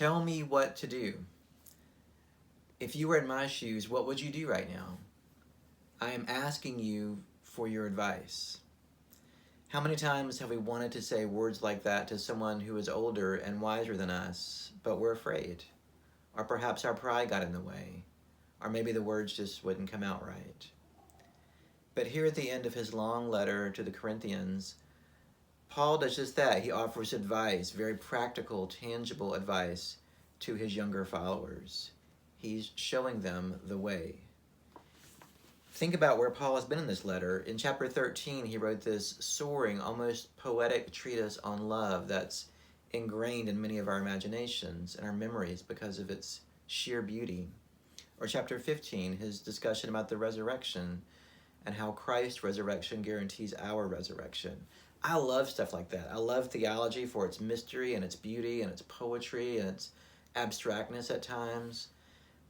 Tell me what to do. If you were in my shoes, what would you do right now? I am asking you for your advice. How many times have we wanted to say words like that to someone who is older and wiser than us, but we're afraid? Or perhaps our pride got in the way. Or maybe the words just wouldn't come out right. But here at the end of his long letter to the Corinthians, Paul does just that. He offers advice, very practical, tangible advice to his younger followers. He's showing them the way. Think about where Paul has been in this letter. In chapter 13, he wrote this soaring, almost poetic treatise on love that's ingrained in many of our imaginations and our memories because of its sheer beauty. Or chapter 15, his discussion about the resurrection and how Christ's resurrection guarantees our resurrection. I love stuff like that. I love theology for its mystery and its beauty and its poetry and its abstractness at times.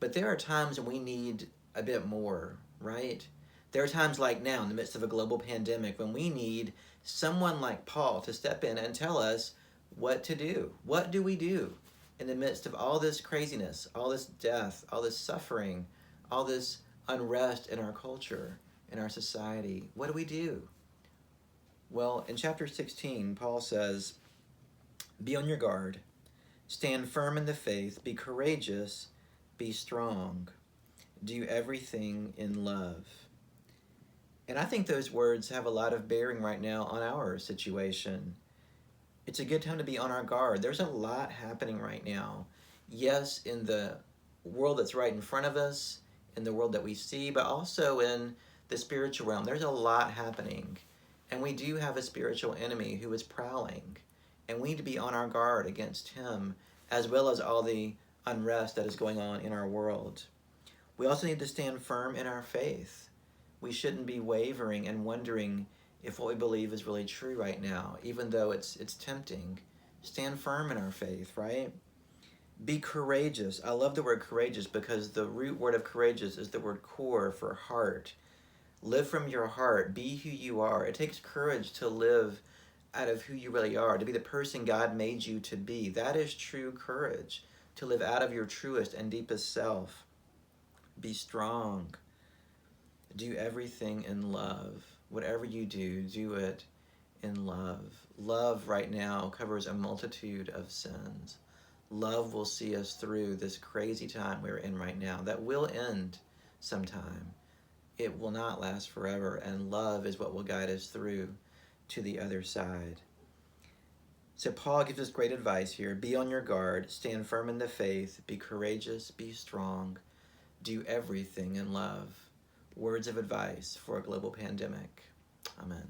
But there are times when we need a bit more, right? There are times like now in the midst of a global pandemic when we need someone like Paul to step in and tell us what to do. What do we do in the midst of all this craziness, all this death, all this suffering, all this unrest in our culture, in our society? What do we do? Well, in chapter 16, Paul says, be on your guard, stand firm in the faith, be courageous, be strong, do everything in love. And I think those words have a lot of bearing right now on our situation. It's a good time to be on our guard. There's a lot happening right now. Yes, in the world that's right in front of us, in the world that we see, but also in the spiritual realm. There's a lot happening. And we do have a spiritual enemy who is prowling. And we need to be on our guard against him, as well as all the unrest that is going on in our world. We also need to stand firm in our faith. We shouldn't be wavering and wondering if what we believe is really true right now, even though it's tempting. Stand firm in our faith, right? Be courageous. I love the word courageous because the root word of courageous is the word core for heart. Live from your heart. Be who you are. It takes courage to live out of who you really are, to be the person God made you to be. That is true courage, to live out of your truest and deepest self. Be strong. Do everything in love. Whatever you do, do it in love. Love right now covers a multitude of sins. Love will see us through this crazy time we're in right now that will end sometime. It will not last forever, and love is what will guide us through to the other side. So Paul gives us great advice here. Be on your guard, stand firm in the faith, be courageous, be strong, do everything in love. Words of advice for a global pandemic. Amen.